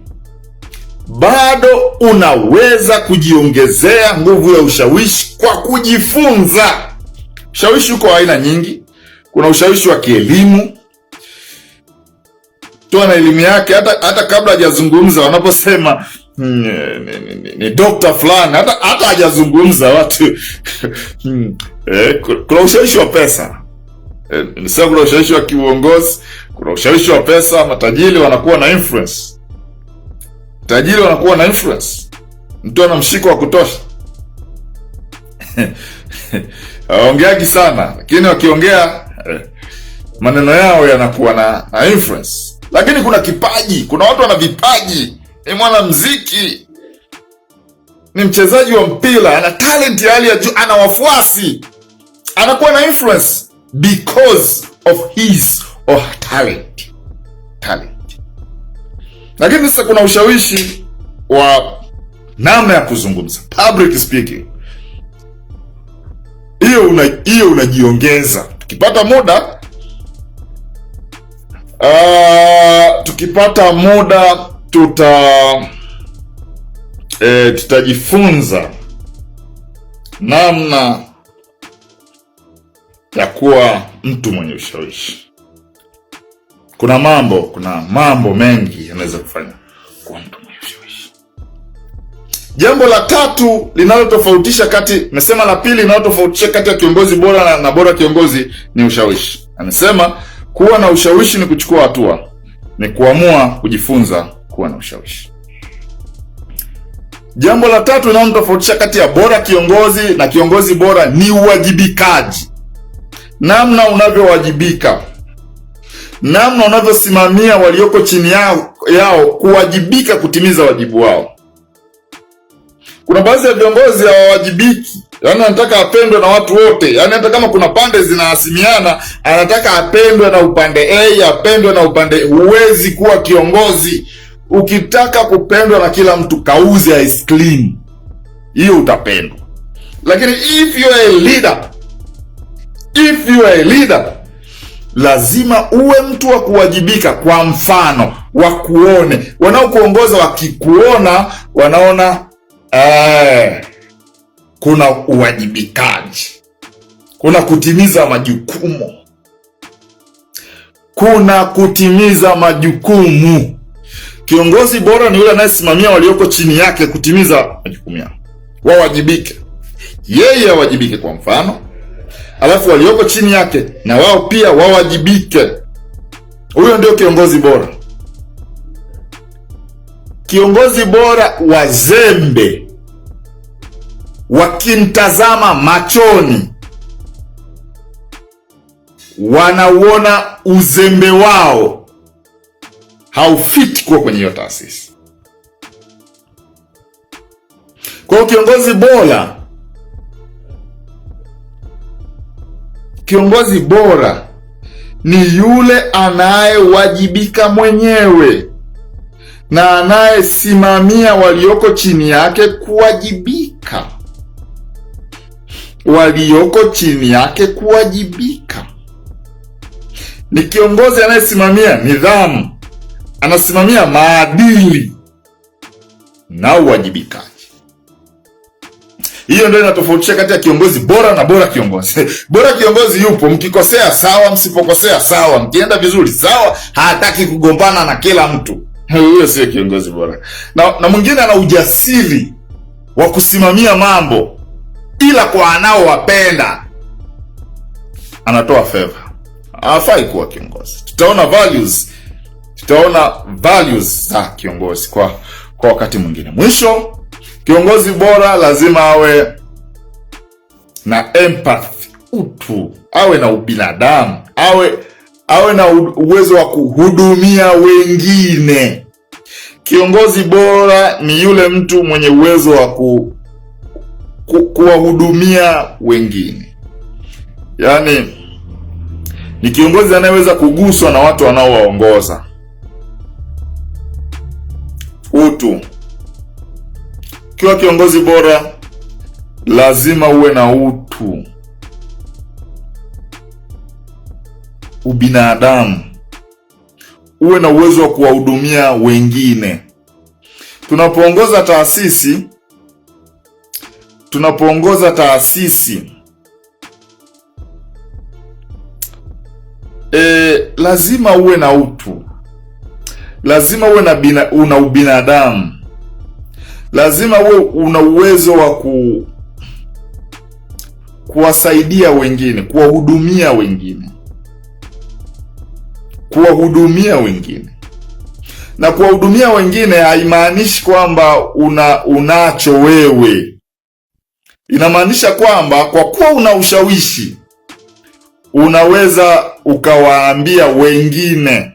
S2: bado unaweza kujiongezea nguvu ya ushawishi kwa kujifunza. Ushawishi uko aina nyingi. Kuna ushawishi wa kielimu. Toa na elimu yake hata kabla hajazungumza, wanaposema ni dokta fulani, hata hajazungumza watu. Kuna ushawishi wa pesa. Nisema kuna ushawishi wa kiuongozi, kuna ushawishi wa pesa. Matajiri wanakuwa na influence. Tajiri wanakuwa na influence. Mtu ana mshiko wa kutosha. Hawaongeagi sana, lakini wakiongea maneno yao yanakuwa na influence. Lakini kuna kipaji, kuna watu wana vipaji. Ni mwanamuziki, ni mchezaji wa mpira, ana talent ya hali ya juu, ana wafuasi, anakuwa na influence because of his or her talent. Lakini sasa kuna ushawishi wa namna ya kuzungumza, public speaking. Hiyo unajiongeza. Tukipata muda tutajifunza namna ya kuwa mtu mwenye ushawishi. Kuna mambo mengi yanaweza kufanya kuwa mtu mwenye ushawishi. Jambo la tatu linalotofautisha nimesema la pili linalotofautisha kati ya kiongozi bora na bora kiongozi ni ushawishi. Amesema kuwa na ushawishi ni kuchukua hatua, ni kuamua kujifunza kuwa na ushawishi. Jambo la tatu linalotofautisha kati ya bora kiongozi na kiongozi bora ni uwajibikaji. Namna unavyowajibika, namna unavyosimamia walioko chini yao kuwajibika kutimiza wajibu wao. Kuna baadhi ya viongozi hawawajibiki. Yaani anataka apendwe na watu wote. Yaani hata kama kuna pande zinahasimiana, anataka apendwe na upande A, apendwe na upande. Huwezi kuwa kiongozi. Ukitaka kupendwa na kila mtu, kauze ice cream. Hiyo utapendwa. Lakini if you are a leader, lazima uwe mtu wa kuwajibika. Kwa mfano, wakuone. Wanaokuongoza wakikuona, wanaona kuna uwajibikaji, kuna kutimiza majukumu. Kiongozi bora ni yule anayesimamia walioko chini yake kutimiza majukumu yao, wawajibike. Yeye awajibike kwa mfano, alafu walioko chini yake na wao pia wawajibike. Huyo ndio kiongozi bora. Kiongozi bora wazembe, wakimtazama machoni, wanauona uzembe wao haufiti kuwa kwenye hiyo taasisi. Kwa hiyo kiongozi bora ni yule anayewajibika mwenyewe na anayesimamia walioko chini yake kuwajibika. ni kiongozi anayesimamia nidhamu, anasimamia maadili na uwajibikaji. Hiyo ndio inatofautisha kati ya kiongozi bora na bora kiongozi. Bora kiongozi yupo, mkikosea sawa, msipokosea sawa, mkienda vizuri sawa, hataki kugombana na kila mtu. Huyo sio kiongozi bora. Na mwingine ana ujasiri wa kusimamia mambo ila kwa anaowapenda. Anatoa favor. Hafai kuwa kiongozi. Tutaona values za kiongozi kwa wakati mwingine. Mwisho, kiongozi bora lazima awe na empathy, utu, awe na ubinadamu, awe na uwezo wa kuhudumia wengine. Kiongozi bora ni yule mtu mwenye uwezo wa kuwahudumia wengine. Yaani ni kiongozi anayeweza kuguswa na watu wanaowaongoza. Utu. Ukiwa kiongozi bora lazima uwe na utu, ubinadamu, uwe na uwezo wa kuwahudumia wengine. Tunapoongoza taasisi lazima uwe na utu, lazima uwe una ubinadamu, lazima uwe una uwezo wa kuwasaidia wengine, kuwahudumia wengine. Na kuwahudumia wengine haimaanishi kwamba unacho wewe. Inamaanisha kwamba kwa kuwa una ushawishi, unaweza ukawaambia wengine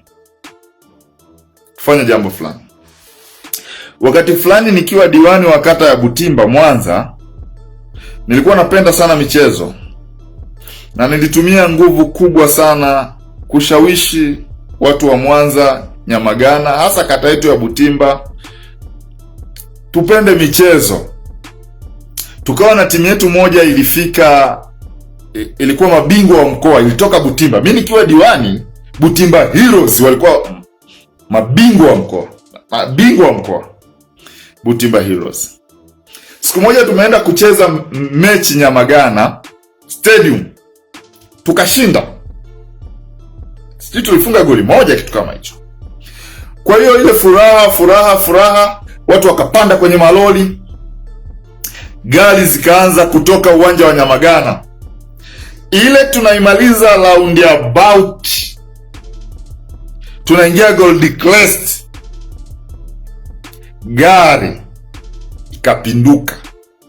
S2: kufanya jambo fulani. Wakati fulani nikiwa diwani wa kata ya Butimba, Mwanza, nilikuwa napenda sana michezo na nilitumia nguvu kubwa sana kushawishi watu wa Mwanza, Nyamagana, hasa kata yetu ya Butimba tupende michezo. Tukawa na timu yetu moja ilikuwa mabingwa wa mkoa, ilitoka Butimba. Mimi nikiwa diwani, Butimba Heroes walikuwa mabingwa wa mkoa, Butimba Heroes. Siku moja tumeenda kucheza mechi Nyamagana Stadium, tukashinda. Sisi tulifunga goli moja, kitu kama hicho. Kwa hiyo ile furaha, watu wakapanda kwenye malori, gari zikaanza kutoka uwanja wa Nyamagana. Ile tunaimaliza roundabout, tunaingia Gold Crest, gari ikapinduka.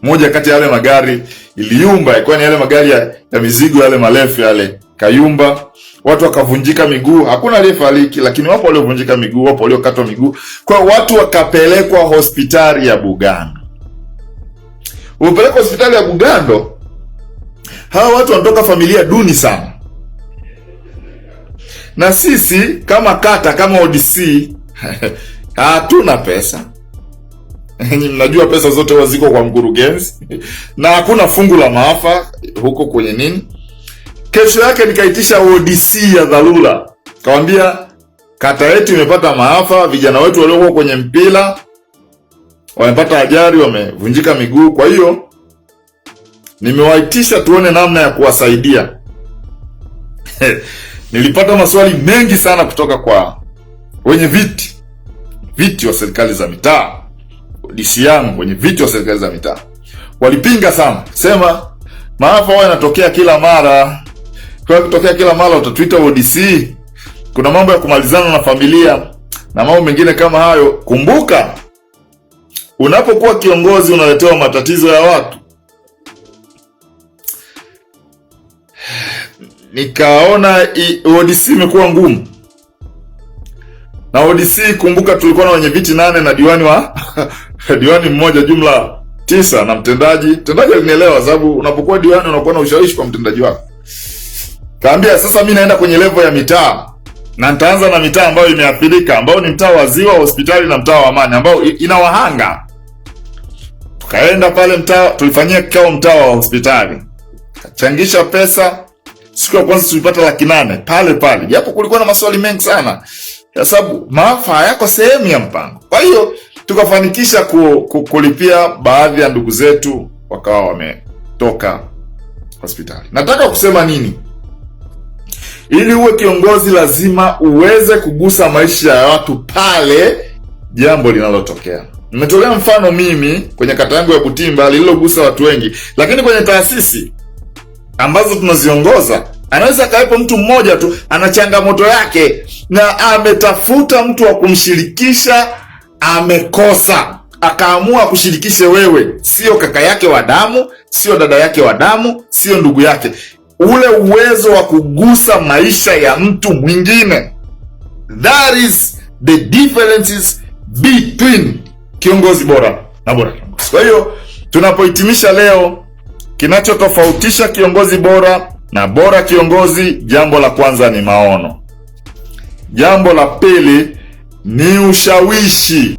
S2: Moja kati ya yale magari iliyumba, ilikuwa ni yale magari ya mizigo yale marefu yale, kayumba. Watu wakavunjika miguu, hakuna aliyefariki, lakini wapo waliovunjika miguu, wapo waliokatwa miguu. Kwa watu wakapelekwa hospitali ya Bugando. Upelekwa hospitali ya Bugando, hawa watu wanatoka familia duni sana. Na sisi kama kata, kama ODC hatuna pesa. Mnajua pesa zote waziko kwa mkurugenzi na hakuna fungu la maafa huko kwenye nini. Kesho yake nikaitisha ODC ya dharura, kawaambia kata yetu imepata maafa, vijana wetu waliokuwa kwenye mpira wamepata ajali, wamevunjika miguu. Kwa hiyo nimewaitisha tuone namna ya kuwasaidia. Nilipata maswali mengi sana kutoka kwa wenye viti wa serikali za mitaa, ODC yangu, wenye viti wa serikali za mitaa. Walipinga sana, sema maafa haya yanatokea kila mara. Kwa kutokea kila mara utatuita ODC? Kuna mambo ya kumalizana na familia na mambo mengine kama hayo. Kumbuka, unapokuwa kiongozi unaletewa matatizo ya watu. Nikaona ODC imekuwa ngumu. Na ODC, kumbuka tulikuwa na wenye viti 8 na diwani mmoja, jumla 9 na mtendaji. Mtendaji alinielewa sababu unapokuwa diwani unakuwa na ushawishi kwa mtendaji wako. Kaambia sasa mimi naenda kwenye level ya mitaa. Na nitaanza na mitaa ambayo imeathirika, ambao ni mtaa wa Ziwa, hospitali na mtaa wa Amani ambao ina wahanga. Tukaenda pale mtaa, tulifanyia kikao mtaa wa hospitali. Kachangisha pesa. siku ya kwanza tulipata 800,000 pale pale, japo kulikuwa na maswali mengi sana, kwa sababu maafa hayako sehemu ya mpango. Kwa hiyo tukafanikisha kulipia baadhi ya ndugu zetu wakawa wametoka hospitali. Nataka kusema nini? Ili uwe kiongozi lazima uweze kugusa maisha ya watu pale jambo linalotokea. Nimetolea mfano mimi kwenye kata yangu ya Butimba lililogusa watu wengi, lakini kwenye taasisi ambazo tunaziongoza anaweza kawepo mtu mmoja tu ana changamoto yake na ametafuta mtu wa kumshirikisha, amekosa, akaamua kushirikishe wewe, sio kaka yake wa damu, sio dada yake wa damu, sio ndugu yake. Ule uwezo wa kugusa maisha ya mtu mwingine, that is the differences between kiongozi bora na bora kiongozi. Kwa hiyo tunapohitimisha leo, kinachotofautisha kiongozi bora na bora kiongozi, jambo la kwanza ni maono. Jambo la pili ni ushawishi.